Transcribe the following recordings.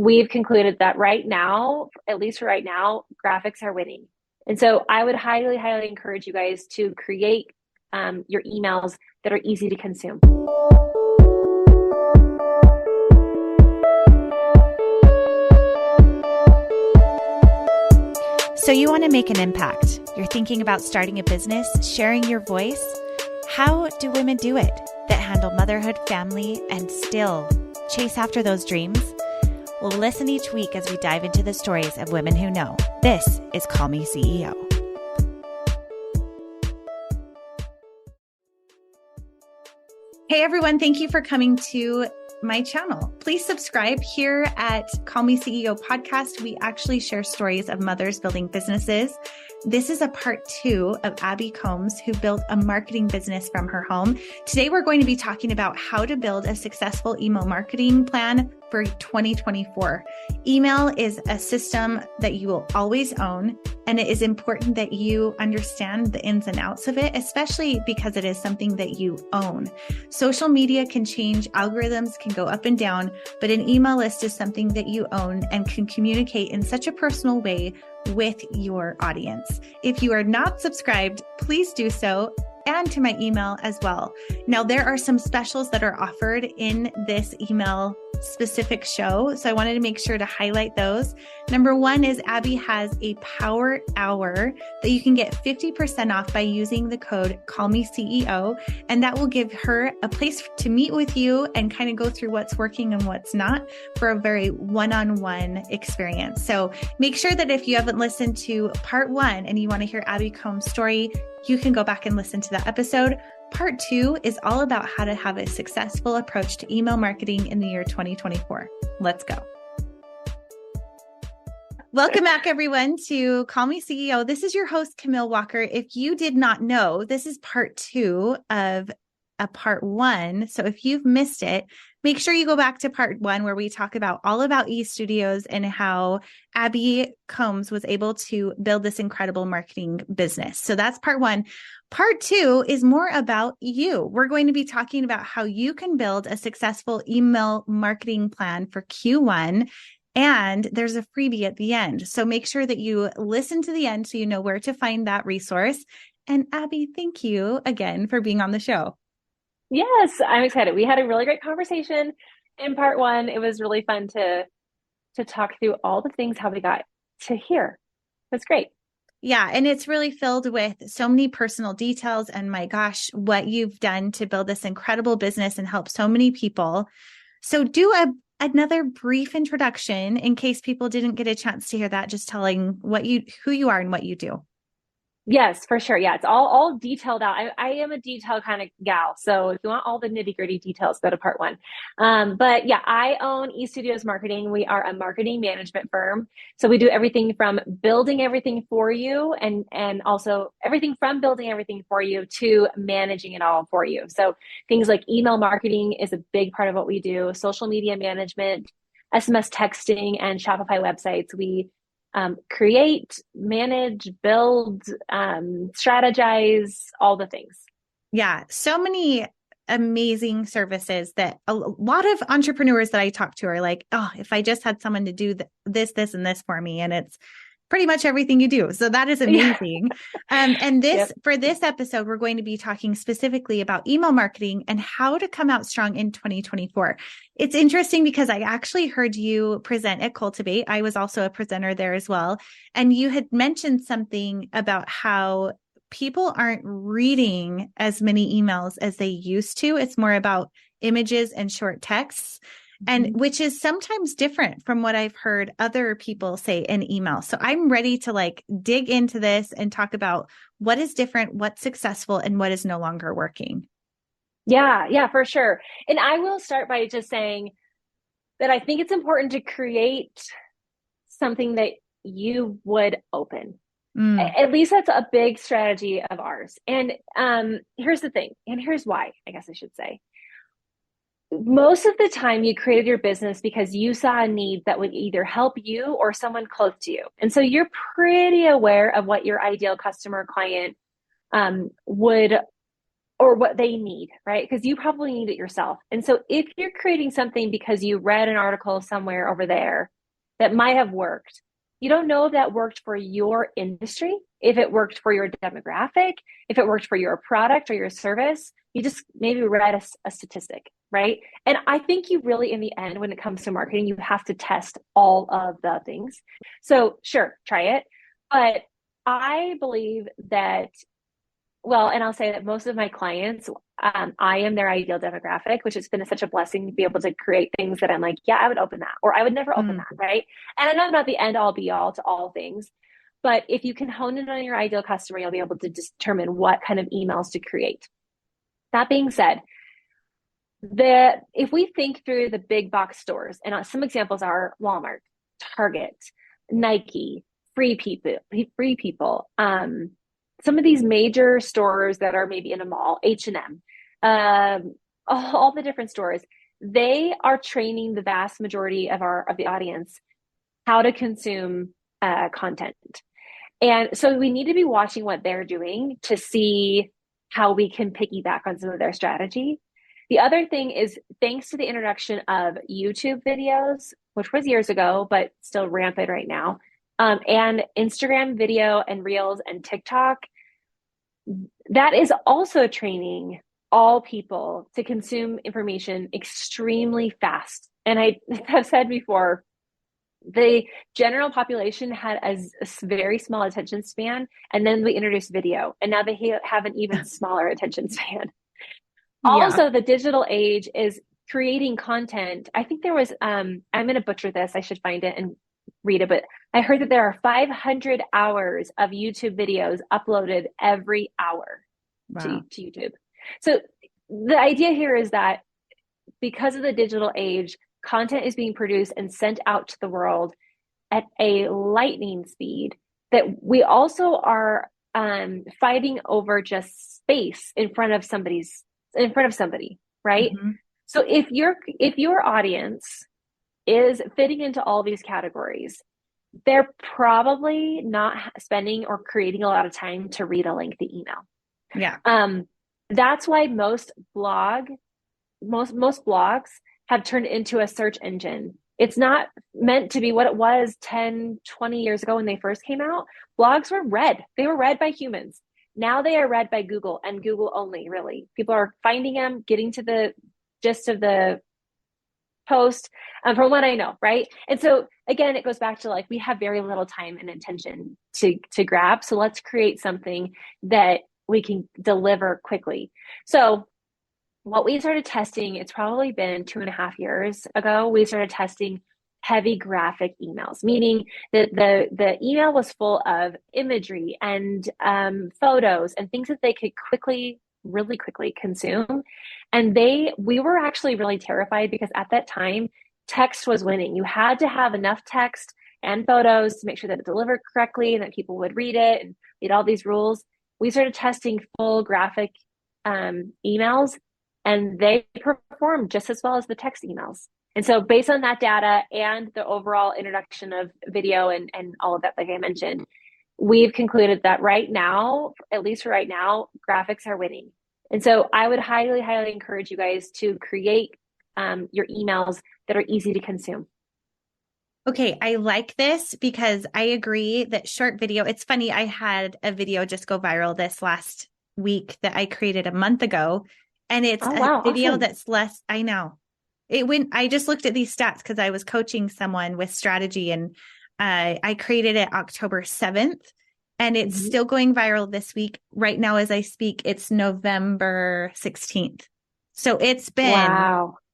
we've concluded that right now, at least for right now, graphics are winning. And so I would highly, highly encourage you guys to create your emails that are easy to consume. So you want to make an impact. You're thinking about starting a business, sharing your voice. How do women do it that handle motherhood, family, and still chase after those dreams? Well, listen each week as we dive into the stories of women who know. This is Call Me CEO. Hey everyone, thank you for coming to my channel. Please subscribe. Here at Call Me CEO podcast, we actually share stories of mothers building businesses. This is a part 2 of Abby Combs, who built a marketing business from her home. Today, we're going to be talking about how to build a successful email marketing plan for 2024. Email is a system that you will always own, and it is important that you understand the ins and outs of it, especially because it is something that you own. Social media can change, algorithms can go up and down, but an email list is something that you own and can communicate in such a personal way with your audience. If you are not subscribed, please do so, and to my email as well. Now, there are some specials that are offered in this email specific show, so I wanted to make sure to highlight those. Number 1 is Abby has a power hour that you can get 50% off by using the code CallMeCEO, and that will give her a place to meet with you and kind of go through what's working and what's not for a very one-on-one experience. So make sure that if you haven't listened to part 1 and you want to hear Abby Combs' story, you can go back and listen to that episode. Part 2 is all about how to have a successful approach to email marketing in the year 2024. Let's go. Welcome back, everyone, to Call Me CEO. This is your host, Camille Walker. If you did not know, this is part 2 of a part 1. So if you've missed it, make sure you go back to part 1 where we talk about all about eStudios and how Abby Combs was able to build this incredible marketing business. So that's part 1. Part 2 is more about you. We're going to be talking about how you can build a successful email marketing plan for Q1. And there's a freebie at the end. So make sure that you listen to the end so you know where to find that resource. And Abby, thank you again for being on the show. Yes, I'm excited. We had a really great conversation in part 1. It was really fun to talk through all the things, how we got to here. That's great. Yeah. And it's really filled with so many personal details, and my gosh, what you've done to build this incredible business and help so many people. So do another brief introduction in case people didn't get a chance to hear that, just telling who you are and what you do. Yes, for sure. Yeah, it's all detailed out. I am a detail kind of gal. So if you want all the nitty gritty details, go to part 1. But yeah, I own eStudios Marketing. We are a marketing management firm. So we do everything from building everything for you and also everything from building everything for you to managing it all for you. So things like email marketing is a big part of what we do. Social media management, SMS texting, and Shopify websites. We create, manage, build, strategize, all the things. Yeah. So many amazing services that a lot of entrepreneurs that I talk to are like, oh, if I just had someone to do this, and this for me. And it's pretty much everything you do. So that is amazing. Yeah. And for this episode, we're going to be talking specifically about email marketing and how to come out strong in 2024. It's interesting because I actually heard you present at Cultivate. I was also a presenter there as well. And you had mentioned something about how people aren't reading as many emails as they used to. It's more about images and short texts. And which is sometimes different from what I've heard other people say in email. So I'm ready to dig into this and talk about what is different, what's successful, and what is no longer working. Yeah, for sure. And I will start by just saying that I think it's important to create something that you would open. At least that's a big strategy of ours. And here's the thing, and here's why, I guess I should say. Most of the time you created your business because you saw a need that would either help you or someone close to you. And so you're pretty aware of what your ideal customer client would or what they need, right? Because you probably need it yourself. And so if you're creating something because you read an article somewhere over there that might have worked, you don't know if that worked for your industry, if it worked for your demographic, if it worked for your product or your service. You just maybe read a statistic, right? And I think you really, in the end, when it comes to marketing, you have to test all of the things. So sure, try it. But I believe that, well, and I'll say that most of my clients, I am their ideal demographic, which has been such a blessing to be able to create things that I'm like, yeah, I would open that, or I would never open that, right? And I know I'm not the end all be all to all things, but if you can hone in on your ideal customer, you'll be able to determine what kind of emails to create. That being said, if we think through the big box stores, and some examples are Walmart, Target, Nike, Free People, some of these major stores that are maybe in a mall, H&M, all the different stores, they are training the vast majority of the audience how to consume content. And so we need to be watching what they're doing to see how we can piggyback on some of their strategy. The other thing is, thanks to the introduction of YouTube videos, which was years ago, but still rampant right now, and Instagram video and Reels and TikTok, that is also training all people to consume information extremely fast. And I have said before, the general population had a very small attention span, and then we introduced video, and now they have an even smaller attention span. Yeah. Also, the digital age is creating content. I think there was, I'm going to butcher this, I should find it and read it, but I heard that there are 500 hours of YouTube videos uploaded every hour. Wow. to YouTube. So the idea here is that because of the digital age, content is being produced and sent out to the world at a lightning speed, that we also are fighting over just space in front of somebody, right? Mm-hmm. So if your audience is fitting into all these categories, they're probably not spending or creating a lot of time to read a lengthy email. Yeah. That's why most blogs have turned into a search engine. It's not meant to be what it was 10, 20 years ago when they first came out. Blogs were read. They were read by humans. Now they are read by Google, and Google only, really. People are finding them, getting to the gist of the post, from what I know, right? And so again, it goes back to, like, we have very little time and attention to grab. So let's create something that we can deliver quickly. So what we started testing, it's probably been 2.5 years ago, we started testing heavy graphic emails, meaning that the email was full of imagery and photos and things that they could really quickly consume. And we were actually really terrified, because at that time, text was winning. You had to have enough text and photos to make sure that it delivered correctly and that people would read it, and read all these rules. We started testing full graphic emails, and they performed just as well as the text emails. And so based on that data and the overall introduction of video and all of that, like I mentioned, we've concluded that right now, at least right now, graphics are winning. And so I would highly, highly encourage you guys to create your emails that are easy to consume. Okay, I like this, because I agree that short video, it's funny, I had a video just go viral this last week that I created a month ago, and it's a video awesome. That's less, I know. I just looked at these stats because I was coaching someone with strategy, and I created it October 7th, and it's still going viral this week. Right now, as I speak, it's November 16th. So it's been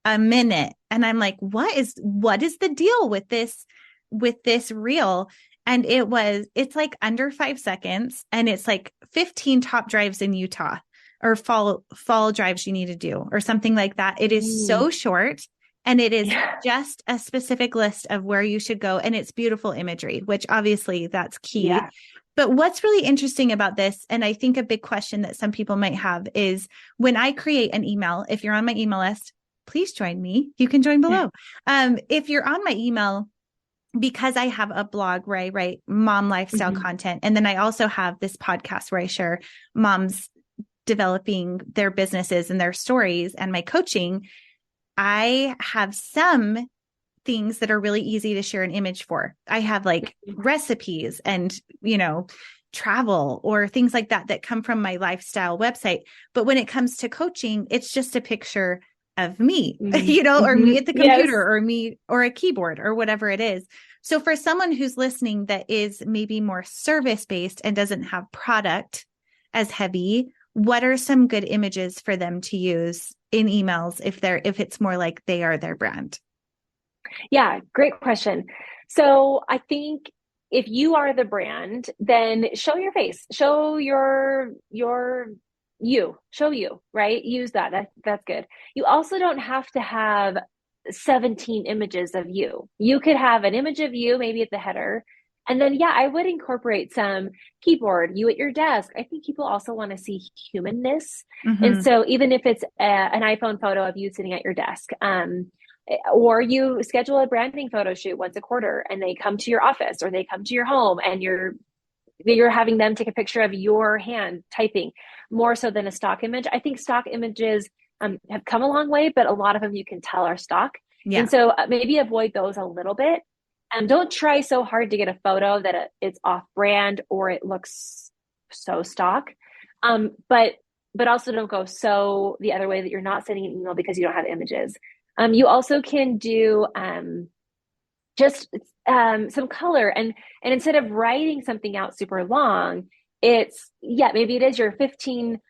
a minute. And I'm like, what is the deal with this reel? And it's like under 5 seconds, and it's like 15 top drives in Utah, or fall drives you need to do, or something like that. It is so short, and it is just a specific list of where you should go. And it's beautiful imagery, which obviously that's key. Yeah. But what's really interesting about this, and I think a big question that some people might have, is when I create an email, if you're on my email list, please join me. You can join below. If you're on my email, because I have a blog where I write mom lifestyle content, and then I also have this podcast where I share mom's developing their businesses and their stories and my coaching, I have some things that are really easy to share an image for. I have like recipes and, travel or things like that that come from my lifestyle website. But when it comes to coaching, it's just a picture of me, or me at the computer or me or a keyboard or whatever it is. So for someone who's listening that is maybe more service-based and doesn't have product as heavy, what are some good images for them to use in emails if it's more like they are their brand? Yeah, great question. So I think if you are the brand, then show your face, show your show you, right? Use that. That's good. You also don't have to have 17 images of you. You could have an image of you, maybe at the header. And then, I would incorporate some keyboard, you at your desk. I think people also want to see humanness. And so even if it's an iPhone photo of you sitting at your desk, or you schedule a branding photo shoot once a quarter and they come to your office or they come to your home and you're having them take a picture of your hand typing more so than a stock image. I think stock images have come a long way, but a lot of them you can tell are stock. Yeah. And so maybe avoid those a little bit. And don't try so hard to get a photo that it's off brand or it looks so stock. But also don't go so the other way that you're not sending an email because you don't have images. You also can do just some color and instead of writing something out super long, maybe it is your 15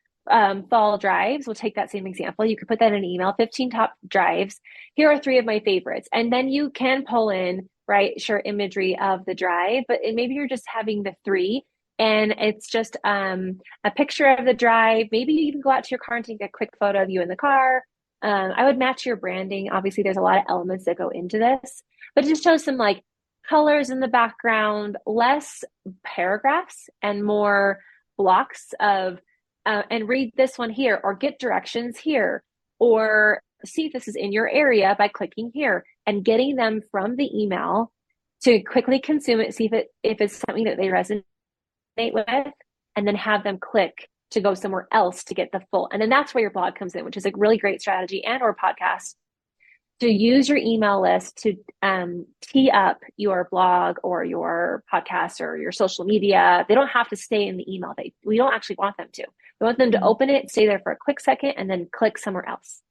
fall drives. We'll take that same example. You could put that in an email, 15 top drives. Here are 3 of my favorites. And then you can pull in, right, sure, imagery of the drive, but maybe you're just having the 3 and it's just a picture of the drive. Maybe you can go out to your car and take a quick photo of you in the car. I would match your branding. Obviously, there's a lot of elements that go into this, but just show some like colors in the background, less paragraphs and more blocks of, and read this one here, or get directions here, or see if this is in your area by clicking here and getting them from the email to quickly consume it, see if it's something that they resonate with, and then have them click to go somewhere else to get the full. And then that's where your blog comes in, which is a really great strategy, and or podcast, to use your email list to tee up your blog or your podcast or your social media. They don't have to stay in the email. We don't actually want them to. We want them to open it, stay there for a quick second, and then click somewhere else.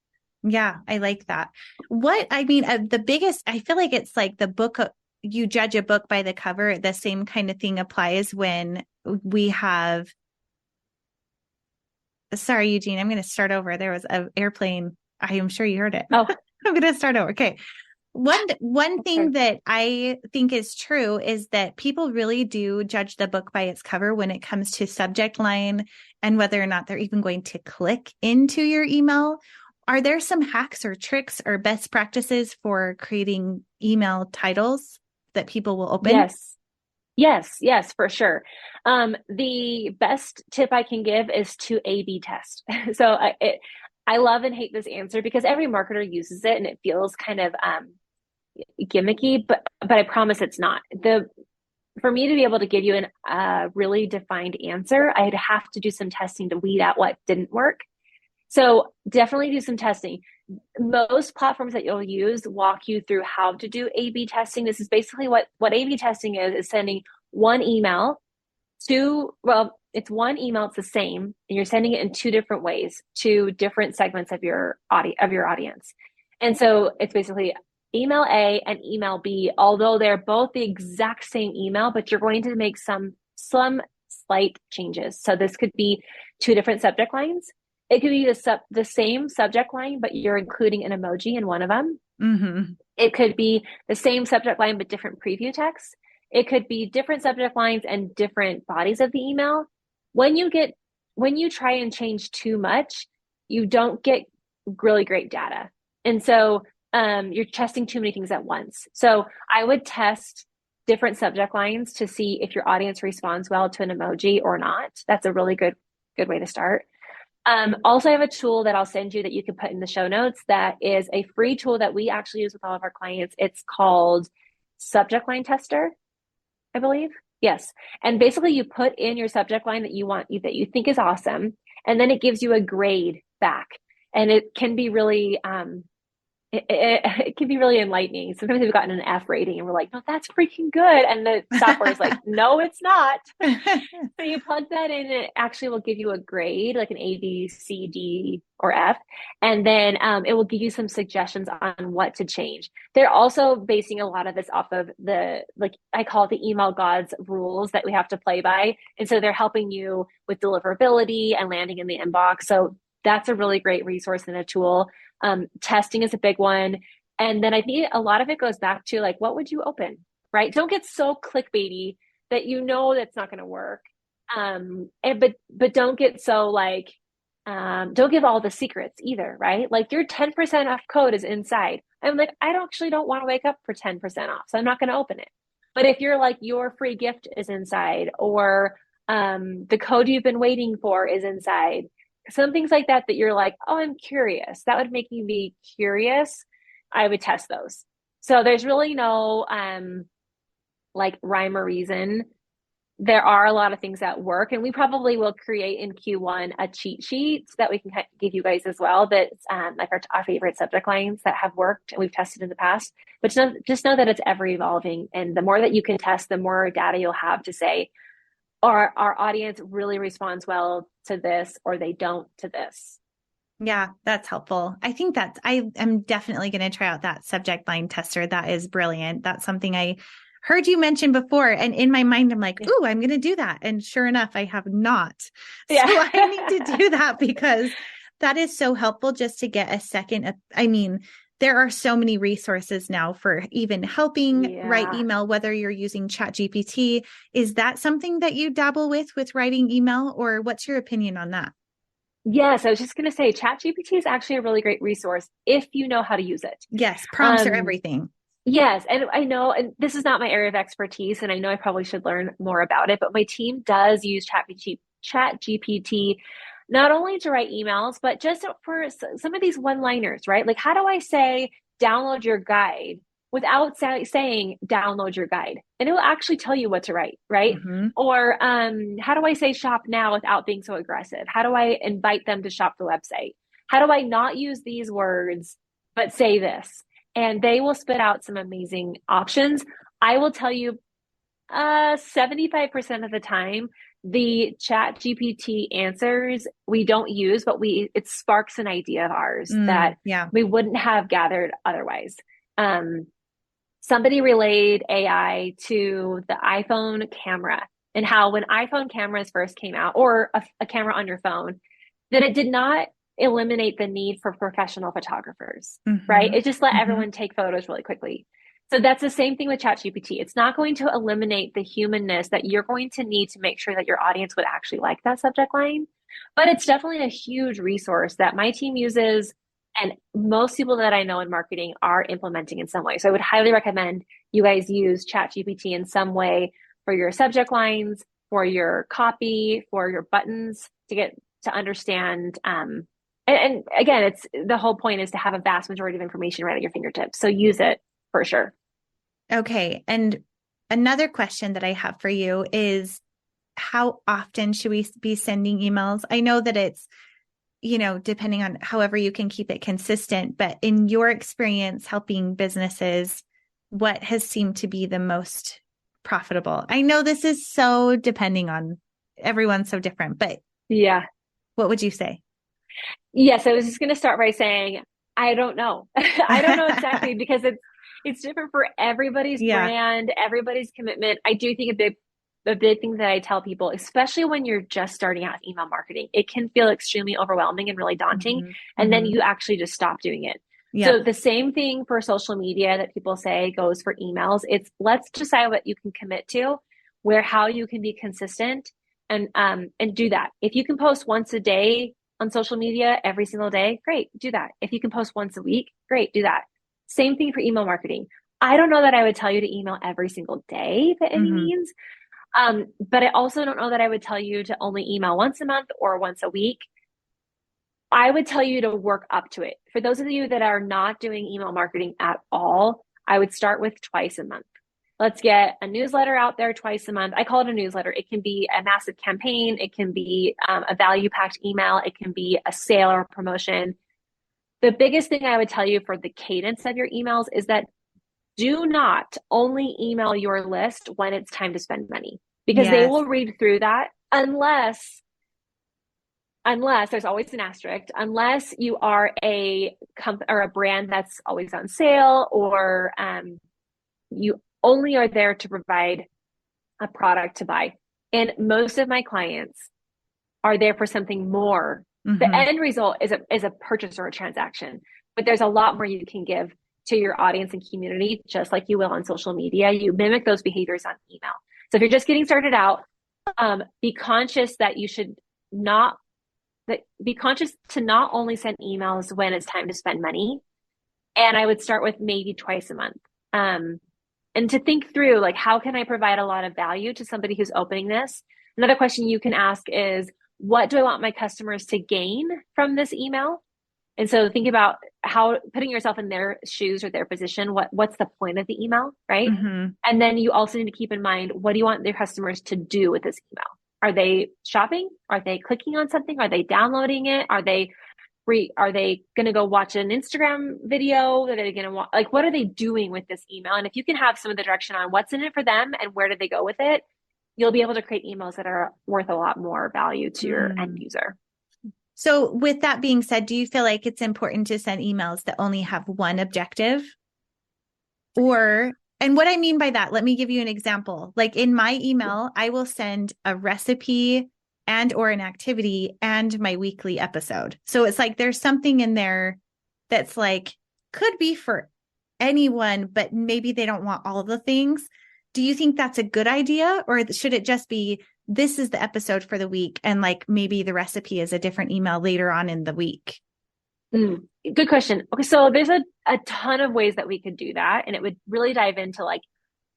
Yeah, I like that. The biggest, I feel like it's like the book, you judge a book by the cover. The same kind of thing applies when we have, sorry, Eugene, I'm going to start over. There was an airplane. I am sure you heard it. Oh, I'm going to start over. Okay. One thing that I think is true is that people really do judge the book by its cover when it comes to subject line and whether or not they're even going to click into your email. Are there some hacks or tricks or best practices for creating email titles that people will open? Yes, for sure. The best tip I can give is to A/B test. So I love and hate this answer because every marketer uses it and it feels kind of gimmicky, but I promise it's not. For me to be able to give you a really defined answer, I'd have to do some testing to weed out what didn't work. So definitely do some testing. Most platforms that you'll use walk you through how to do A/B testing. This is basically what A/B testing is sending one email it's one email, it's the same, and you're sending it in 2 different ways to different segments of your audience. And so it's basically email A and email B, although they're both the exact same email, but you're going to make some slight changes. So this could be 2 different subject lines. It could be the same subject line, but you're including an emoji in one of them. Mm-hmm. It could be the same subject line, but different preview text. It could be different subject lines and different bodies of the email. When you try and change too much, you don't get really great data. And so you're testing too many things at once. So I would test different subject lines to see if your audience responds well to an emoji or not. That's a really good way to start. Also, I have a tool that I'll send you that you can put in the show notes. That is a free tool that we actually use with all of our clients. It's called Subject Line Tester, I believe. Yes. And basically you put in your subject line that you think is awesome. And then it gives you a grade back. And it can be really, it can be really enlightening. Sometimes we've gotten an F rating and we're like, no, that's freaking good. And the software is like, no, it's not. So you plug that in, and it actually will give you a grade, like an A, B, C, D, or F. And then it will give you some suggestions on what to change. They're also basing a lot of this off of like I call it the email gods rules that we have to play by. And so they're helping you with deliverability and landing in the inbox. So that's a really great resource and a tool. Testing is a big one. And then I think a lot of it goes back to like, what would you open, right? Don't get so clickbaity that you know that's not going to work. But don't get so like, don't give all the secrets either, right? Like your 10% off code is inside. I'm like, I don't want to wake up for 10% off, so I'm not going to open it. But if you're like, your free gift is inside, or the code you've been waiting for is inside, some things like that you're like, oh, I'm curious. That would make me be curious. I would test those. So there's really no like rhyme or reason. There are a lot of things that work, and we probably will create in Q1 a cheat sheet that we can give you guys as well. That's like our favorite subject lines that have worked and we've tested in the past. But just know that it's ever evolving, and the more that you can test, the more data you'll have to say, our audience really responds well to this, or they don't to this. Yeah, that's helpful. I think I am definitely going to try out that subject line tester. That is brilliant. That's something I heard you mention before. And in my mind, I'm like, ooh, I'm going to do that. And sure enough, I have not. Yeah. So I need to do that, because that is so helpful just to get a second. I mean, there are so many resources now for even helping write email, whether you're using ChatGPT. Is that something that you dabble with writing email, or what's your opinion on that? Yes, I was just going to say ChatGPT is actually a really great resource if you know how to use it. Yes, prompts are everything. Yes, and I know, and this is not my area of expertise, and I know I probably should learn more about it, but my team does use ChatGPT not only to write emails, but just for some of these one-liners, right? Like, how do I say download your guide without saying download your guide? And it will actually tell you what to write, right? Mm-hmm. Or how do I say shop now without being so aggressive? How do I invite them to shop the website? How do I not use these words, but say this? And they will spit out some amazing options. I will tell you 75% of the time, the ChatGPT answers we don't use, but it sparks an idea of ours that we wouldn't have gathered otherwise. Somebody relayed AI to the iPhone camera, and how when iPhone cameras first came out, or a camera on your phone, that it did not eliminate the need for professional photographers, right? It just let everyone take photos really quickly. So that's the same thing with ChatGPT. It's not going to eliminate the humanness that you're going to need to make sure that your audience would actually like that subject line. But it's definitely a huge resource that my team uses, and most people that I know in marketing are implementing in some way. So I would highly recommend you guys use ChatGPT in some way for your subject lines, for your copy, for your buttons, to get to understand. And again, it's the whole point is to have a vast majority of information right at your fingertips. So use it for sure. Okay. And another question that I have for you is, how often should we be sending emails? I know that it's, depending on however you can keep it consistent, but in your experience helping businesses, what has seemed to be the most profitable? I know this is so depending on everyone's so different, but what would you say? Yes, I was just going to start by saying, I don't know. I don't know exactly, because it's different for everybody's brand, everybody's commitment. I do think a big thing that I tell people, especially when you're just starting out email marketing, it can feel extremely overwhelming and really daunting. And then you actually just stop doing it. So the same thing for social media that people say goes for emails. It's, let's decide what you can commit to, how you can be consistent, and do that. If you can post once a day on social media every single day, great, do that. If you can post once a week, great, do that. Same thing for email marketing. I don't know that I would tell you to email every single day by any means. But I also don't know that I would tell you to only email once a month or once a week. I would tell you to work up to it. For those of you that are not doing email marketing at all, I would start with twice a month. Let's get a newsletter out there twice a month. I call it a newsletter. It can be a massive campaign. It can be a value-packed email. It can be a sale or a promotion. The biggest thing I would tell you for the cadence of your emails is that do not only email your list when it's time to spend money, because they will read through that unless there's always an asterisk, unless you are a brand that's always on sale, or you only are there to provide a product to buy. And most of my clients are there for something more. Mm-hmm. The end result is a purchase or a transaction, but there's a lot more you can give to your audience and community, just like you will on social media. You mimic those behaviors on email. So if you're just getting started out, be conscious that be conscious to not only send emails when it's time to spend money. And I would start with maybe twice a month. And to think through, like, how can I provide a lot of value to somebody who's opening this? Another question you can ask is, what do I want my customers to gain from this email? And so think about how putting yourself in their shoes or their position. What's the point of the email, right? Mm-hmm. And then you also need to keep in mind, what do you want their customers to do with this email? Are they shopping? Are they clicking on something? Are they downloading it? Are they going to go watch an Instagram video? Are they going to watch, like, what are they doing with this email? And if you can have some of the direction on what's in it for them and where do they go with it, you'll be able to create emails that are worth a lot more value to your end user. So with that being said, do you feel like it's important to send emails that only have one objective? And what I mean by that, let me give you an example. Like in my email, I will send a recipe and or an activity and my weekly episode. So it's like there's something in there that's like could be for anyone, but maybe they don't want all the things. Do you think that's a good idea, or should it just be, this is the episode for the week, and like maybe the recipe is a different email later on in the week? Good question. Okay, so there's a ton of ways that we could do that, and it would really dive into like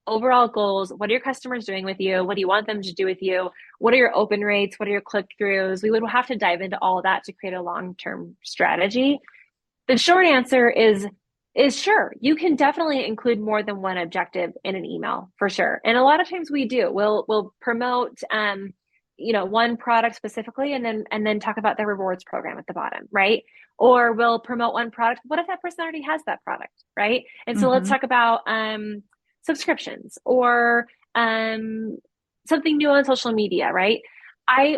overall goals. What are your customers doing with you? What do you want them to do with you? What are your open rates? What are your click-throughs? We would have to dive into all of that to create a long-term strategy. The short answer is sure. You can definitely include more than one objective in an email, for sure. And a lot of times we do. We'll promote one product specifically, and then talk about the rewards program at the bottom, right? Or we'll promote one product. What if that person already has that product, right? And so let's talk about subscriptions or something new on social media, right?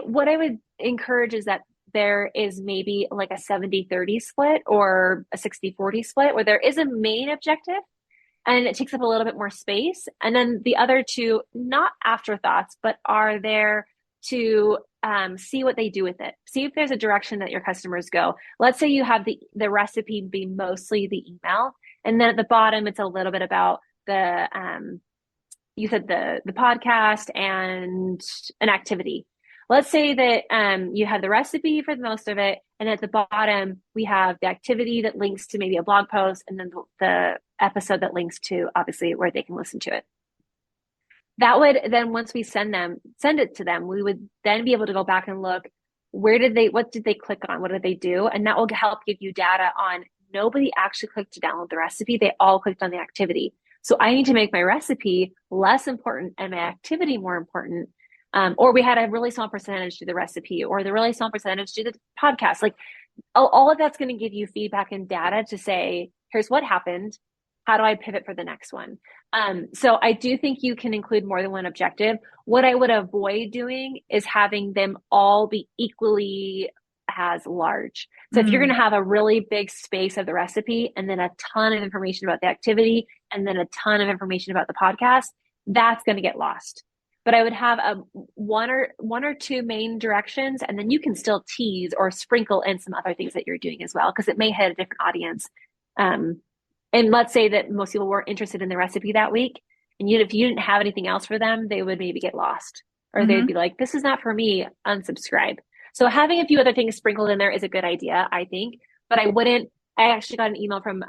What I would encourage is that there is maybe like a 70-30 split or a 60-40 split, where there is a main objective and it takes up a little bit more space. And then the other two, not afterthoughts, but are there to see what they do with it. See if there's a direction that your customers go. Let's say you have the recipe be mostly the email, and then at the bottom, it's a little bit about the podcast and an activity. Let's say that you have the recipe for the most of it, and at the bottom, we have the activity that links to maybe a blog post, and then the episode that links to, obviously, where they can listen to it. That would then, once we send it to them, we would then be able to go back and look, what did they click on? What did they do? And that will help give you data on, nobody actually clicked to download the recipe. They all clicked on the activity. So I need to make my recipe less important and my activity more important. Or we had a really small percentage do the recipe, or the really small percentage do the podcast. Like all of that's going to give you feedback and data to say, here's what happened. How do I pivot for the next one? So I do think you can include more than one objective. What I would avoid doing is having them all be equally as large. So if you're going to have a really big space of the recipe and then a ton of information about the activity and then a ton of information about the podcast, that's going to get lost. But I would have one or two main directions, and then you can still tease or sprinkle in some other things that you're doing as well, because it may hit a different audience. And let's say that most people weren't interested in the recipe that week, and if you didn't have anything else for them, they would maybe get lost, or they'd be like, this is not for me, unsubscribe. So having a few other things sprinkled in there is a good idea, I think. But I actually got an email from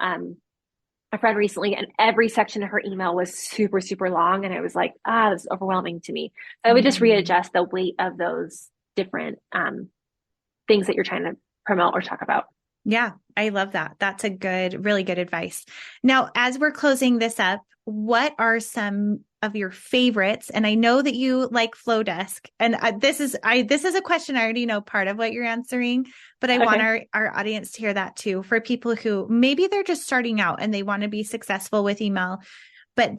a friend recently, and every section of her email was super, super long. And I was like, this is overwhelming to me. So I would just readjust the weight of those different things that you're trying to promote or talk about. Yeah, I love that. That's a really good advice. Now, as we're closing this up, what are some of your favorites? And I know that you like Flowdesk, and this is a question I already know part of what you're answering, but I want Okay. our audience to hear that too. For people who maybe they're just starting out and they want to be successful with email, but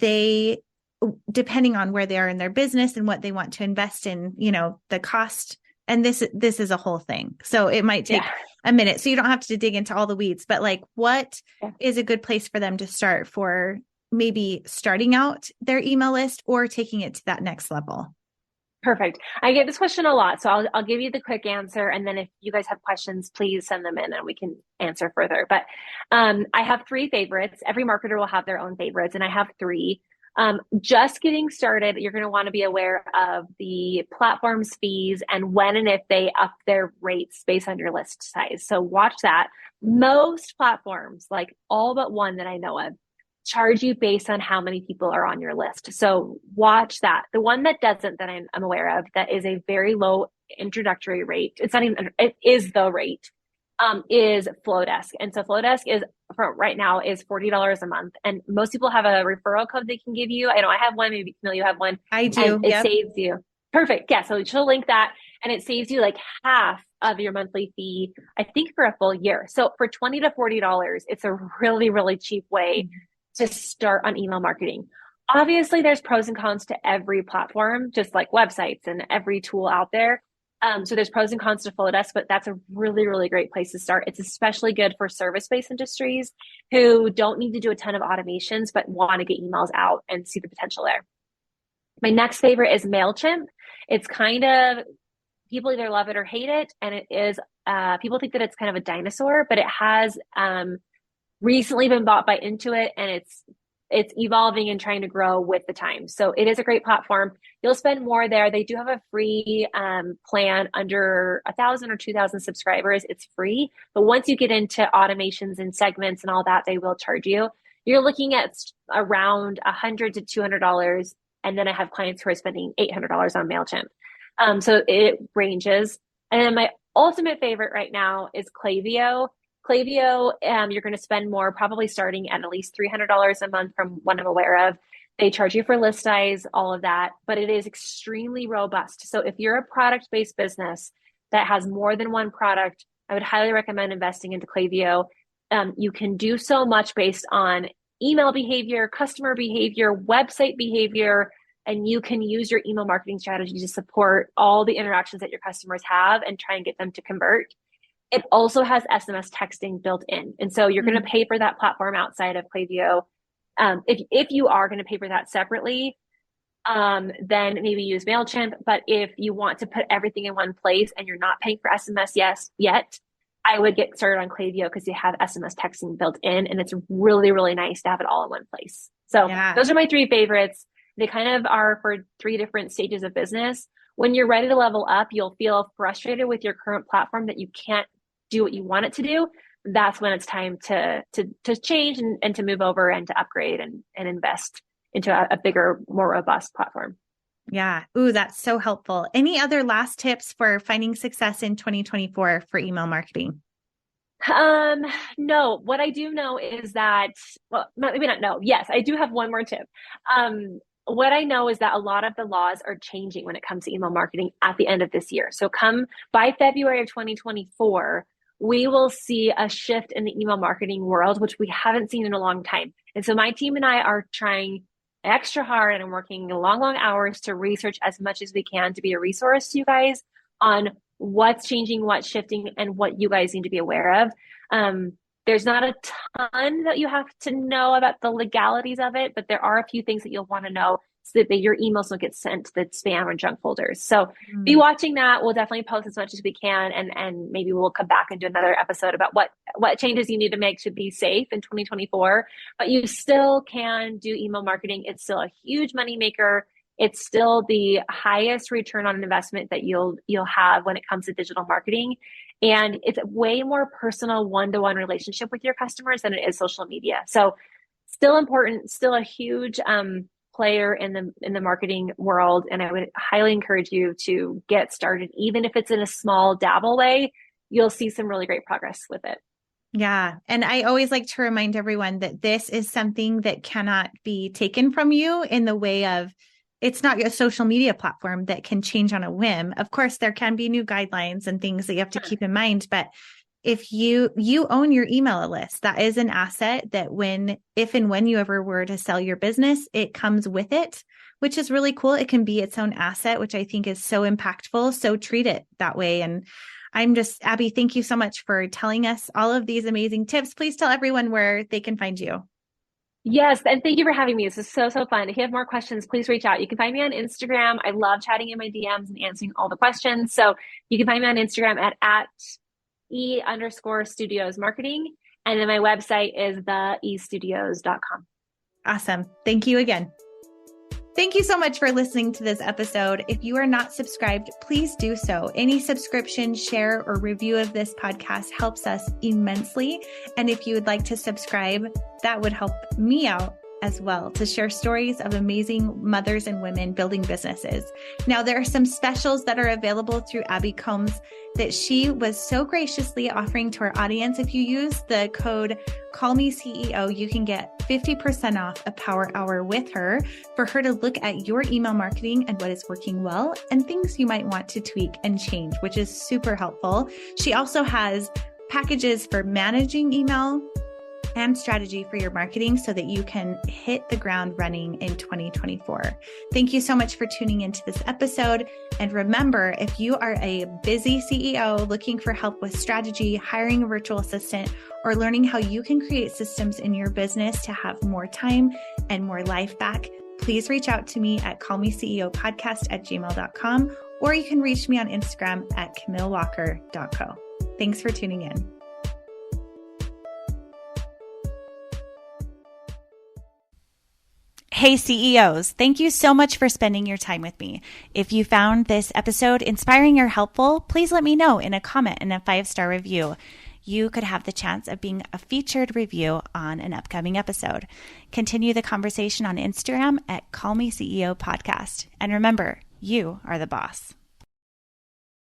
depending on where they are in their business and what they want to invest in, the cost. And this is a whole thing. So it might take Yeah. a minute. So you don't have to dig into all the weeds, but like, what Yeah. is a good place for them to start for maybe starting out their email list or taking it to that next level? Perfect. I get this question a lot, so I'll give you the quick answer, and then if you guys have questions, please send them in, and we can answer further. But I have three favorites. Every marketer will have their own favorites, and I have three. Just getting started, you're going to want to be aware of the platform's fees and when and if they up their rates based on your list size. So watch that. Most platforms, like all but one that I know of, charge you based on how many people are on your list. So watch that. The one that doesn't, that I'm aware of, that is a very low introductory rate. It's not even, it is the rate, is Flowdesk. And so Flowdesk is for right now is $40 a month. And most people have a referral code they can give you. I know I have one, maybe Camille, you have one. I And do. it Yep. saves you. Perfect. Yeah. So she'll link that and it saves you like half of your monthly fee, I think for a full year. So for $20 to $40, it's a really, really cheap way to start on email marketing. Obviously, there's pros and cons to every platform, just like websites and every tool out there. So there's pros and cons to Flowdesk, but that's a really, really great place to start. It's especially good for service-based industries who don't need to do a ton of automations, but want to get emails out and see the potential there. My next favorite is MailChimp. It's kind of, people either love it or hate it. And it is, people think that it's kind of a dinosaur, but it has recently been bought by Intuit, and it's evolving and trying to grow with the times. So it is a great platform. You'll spend more there. They do have a free plan under 1,000 or 2,000 subscribers. It's free. But once you get into automations and segments and all that, they will charge you. You're looking at around $100 to $200. And then I have clients who are spending $800 on MailChimp. So it ranges. And then my ultimate favorite right now is Klaviyo. Klaviyo, you're going to spend more, probably starting at least $300 a month from what I'm aware of. They charge you for list size, all of that, but it is extremely robust. So if you're a product-based business that has more than one product, I would highly recommend investing into Klaviyo. You can do so much based on email behavior, customer behavior, website behavior, and you can use your email marketing strategy to support all the interactions that your customers have and try and get them to convert. It also has SMS texting built in. And so you're going to pay for that platform outside of Klaviyo. If you are going to pay for that separately, then maybe use MailChimp. But if you want to put everything in one place and you're not paying for SMS yet, I would get started on Klaviyo because you have SMS texting built in, and it's really, really nice to have it all in one place. So those are my three favorites. They kind of are for three different stages of business. When you're ready to level up, you'll feel frustrated with your current platform that you can't do what you want it to do. That's when it's time to change and to move over and to upgrade and invest into a bigger, more robust platform. Yeah. Ooh, that's so helpful. Any other last tips for finding success in 2024 for email marketing? No, what I do know is that, well, maybe not no. Yes, I do have one more tip. What I know is that a lot of the laws are changing when it comes to email marketing at the end of this year. So come by February of 2024, we will see a shift in the email marketing world, which we haven't seen in a long time. And so my team and I are trying extra hard and working long, long hours to research as much as we can to be a resource to you guys on what's changing, what's shifting, and what you guys need to be aware of. There's not a ton that you have to know about the legalities of it, but there are a few things that you'll want to know so that your emails don't get sent to the spam or junk folders. So be watching that. We'll definitely post as much as we can, and maybe we'll come back and do another episode about what changes you need to make to be safe in 2024. But you still can do email marketing. It's still a huge money maker. It's still the highest return on investment that you'll have when it comes to digital marketing. And it's a way more personal one-to-one relationship with your customers than it is social media. So still important, still a huge player in the marketing world. And I would highly encourage you to get started. Even if it's in a small dabble way, you'll see some really great progress with it. Yeah. And I always like to remind everyone that this is something that cannot be taken from you in the way of it's not a social media platform that can change on a whim. Of course, there can be new guidelines and things that you have to keep in mind, but if you own your email list, that is an asset that if and when you ever were to sell your business, it comes with it, which is really cool. It can be its own asset, which I think is so impactful. So treat it that way. And Abby, thank you so much for telling us all of these amazing tips. Please tell everyone where they can find you. Yes, and thank you for having me. This is so, so fun. If you have more questions, please reach out. You can find me on Instagram. I love chatting in my DMs and answering all the questions. So you can find me on Instagram at @e_studios marketing. And then my website is theestudios.com. Awesome. Thank you again. Thank you so much for listening to this episode. If you are not subscribed, please do so. Any subscription, share, or review of this podcast helps us immensely. And if you would like to subscribe, that would help me out as well to share stories of amazing mothers and women building businesses. Now, there are some specials that are available through Abby Combs that she was so graciously offering to our audience. If you use the code CallMeCEO, you can get 50% off a power hour with her for her to look at your email marketing and what is working well and things you might want to tweak and change, which is super helpful. She also has packages for managing email and strategy for your marketing so that you can hit the ground running in 2024. Thank you so much for tuning into this episode. And remember, if you are a busy CEO looking for help with strategy, hiring a virtual assistant, or learning how you can create systems in your business to have more time and more life back, please reach out to me at callmeceopodcast@gmail.com, or you can reach me on Instagram at camillewalker.co. Thanks for tuning in. Hey CEOs, thank you so much for spending your time with me. If you found this episode inspiring or helpful, please let me know in a comment and a 5-star review. You could have the chance of being a featured review on an upcoming episode. Continue the conversation on Instagram at CallMeCEO Podcast. And remember, you are the boss.